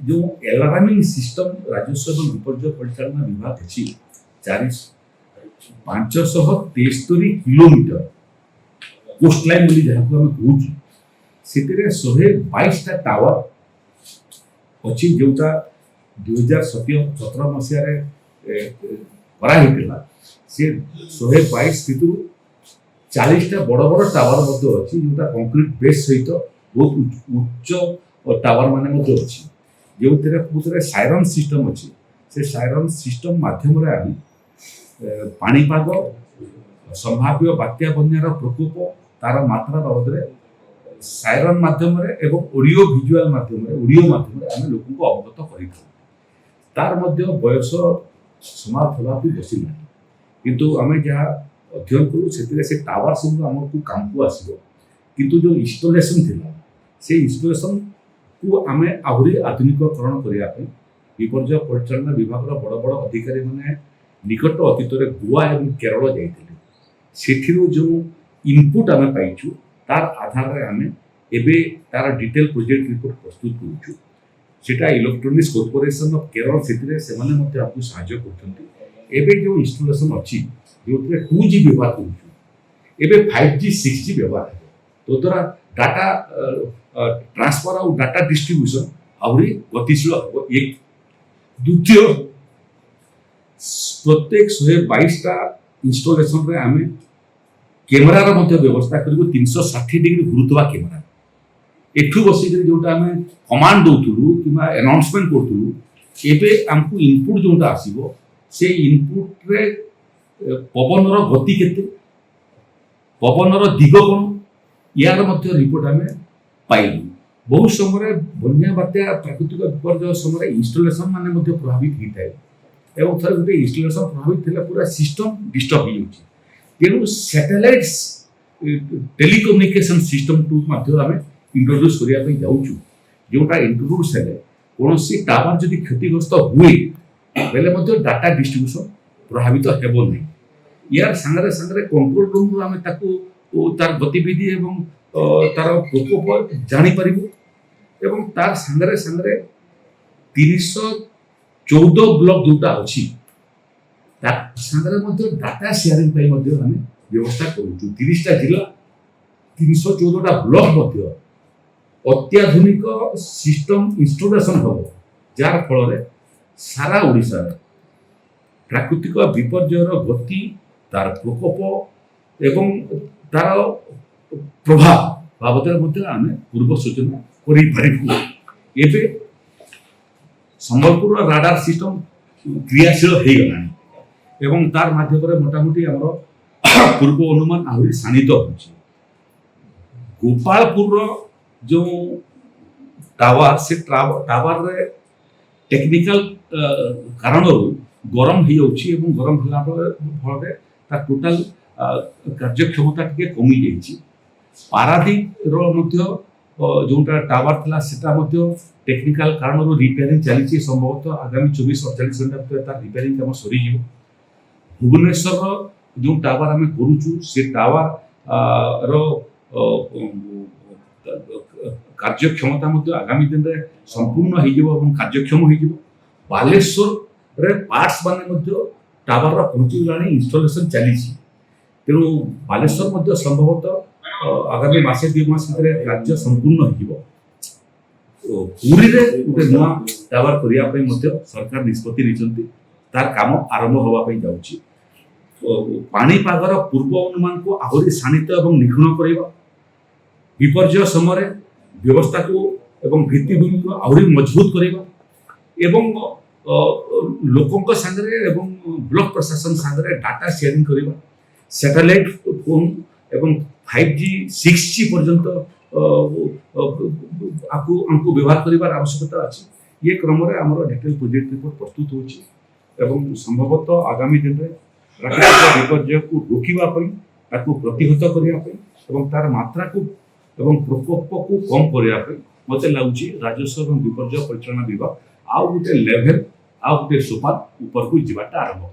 जो एलार्मिंग सिस्टम राजस्व एवं विपर्य परिचालन विभाग अच्छी 573 किलोमीटर कोस्ट लाइन बोली जहाँ को आम कहूँ से 122 टावर अच्छी जोटा 2017 मसीह कराइला से 122 भितर 40टा बड़ बड़ टावर अच्छी जोटा कंक्रीट बेस सहित बहुत उच्च टावर मान अच्छी जो साइरन सिस्टम अच्छी से साइरन सिस्टम माध्यम आम पाणीपाग संभाव्य बात्या बन्यार प्रकोप तार मात्रा बाबद साइरन माध्यम एवं ऑडियो विजुअल माध्यम आम लोक अवगत कर तार बयस समाप्त होगा बसी ना किंतु आम जहाँ अध्ययन करूँ से टावर सब आमको काम को आसो किंतु जो इंस्टॉलेशन थिला से इंस्टॉलेशन को आम आहरी आधुनिकरण करने विपर्य परिचालन विभाग बड़ बड़ अधिकारी मैंने निकट अतीत गोवा और केरल जाते जो इनपुट आम पाइचु तार आधार आम एबे तार डिटेल प्रोजेक्ट रिपोर्ट प्रस्तुत करूँ सेटा इलेक्ट्रोनिक्स कॉर्पोरेशन ऑफ केरल से आपको साहाय्य कर जो इंस्टॉलेशन अच्छी जो 2G व्यवहार करूँ 5G 6G व्यवहार है तो द्वारा डाटा ट्रांसफर और डाटा डिस्ट्रीब्यूशन आहरी गतिशील हम एक द्वितीय प्रत्येक 122टा इंस्टॉलेशन रे आम कैमेरार व्यवस्था करूँ 360 डिग्री घुरुवा कैमेरा एठू बसिक जोटा आम कमांड दौलू कि अनाउंसमेंट करूँ एवं आमको इनपुट जोटा आसो से इनपुट रे पवनर गति केते पवनर दिग कौन यार रिपोर्ट आम पाइलु बहुत समय बन्या बात्या प्राकृतिक विपर्य समय इंस्टॉलेशन माने प्रभावित होता है एवं थर गोटे इंस्टॉलेशन प्रभावित है पूरा सिस्टम डिस्टर्ब हो तेणु सैटेलाइट टेलीकम्युनिकेशन सिस्टम टू आम इंट्रोड्यूस करने जाऊँ जोटा इंट्रोड्यूस है कौन सी टावर जदि क्षतिग्रस्त हुए बेले डाटा डिस्ट्रीब्यूशन प्रभावित हेब नहीं यार सांगरे सांगरे कंट्रोल रूम रू आम तार गतिविधि एवं तार प्रकोप जापर एवं तार सांगरे सांगरे 314 ब्लॉक जोटा अच्छी सांगरे डाटा शेयरिंग आम व्यवस्था करूँ 30टा जिला 314टा ब्लॉक अत्याधुनिक सिस्टम इंस्टॉलेशन हम जार फल सारा ओडिशा प्राकृतिक विपर्यर गति तार प्रकोप एवं तार प्रभाव बाबद आम पूर्व सूचना कर संबलपुर राडार सिस्टम क्रियाशील हो गलानी एवं तार माध्यम मोटामोटी आम पूर्व अनुमान आहरी शाणित हो गोपालपुर जो टावर से टावर रे टेक्निकल कारण गरम हो गरम फल टोटाल कार्यक्षमता टी कमी जाइए पारादीप जोटा टावर था सेटा टेक्निकल कारण रिपेयरिंग चली संभवतः आगामी 24-48 घंटा भर तार रिपेयरिंग काम सरी भुवनेश्वर जो टावर आम करूँ से टावर कार्यक्षमता आगामी दिन में संपूर्ण हो कार्यक्षम हो बालेश्वर रे पार्ट्स माने टावर पहुँचीगला इंस्टॉलेशन चली तेणु बालेश्वर संभवतः आगामी मासे 2 मास कार्य संपूर्ण हो पुरी रे गोटे नुआ टावर करने सरकार निष्पत्ति नहीं तार काम आरंभ होगापी जाऊँगी पाणीपागर पूर्व अनुमान को आहरी शाणित और निखुण करवा विपर्य समय व्यवस्था को एवं भित्तिभूमि को आहरी मजबूत करवा एवं लोकों सांगरे एवं ब्लॉक प्रशासन सांगरे डाटा शेयरिंग करवा सैटेलाइट फोन एवं 5G 6G पर्यंत आपको व्यवहार कर आवश्यकता अच्छी ये क्रम आम डिटेल प्रोजेक्ट रिपोर्ट प्रस्तुत हो संभवतः आगामी दिन में प्राकृतिक विपर्य को रोकवाई प्रतिहत करने तार मात्रा को एवं प्रकोप को कम करने मत लगुच राजस्व और विपर्य परिचालन विभाग आउ गोटे लेवल आउ गोटे सोपान ऊपर को जावाटा आरंभ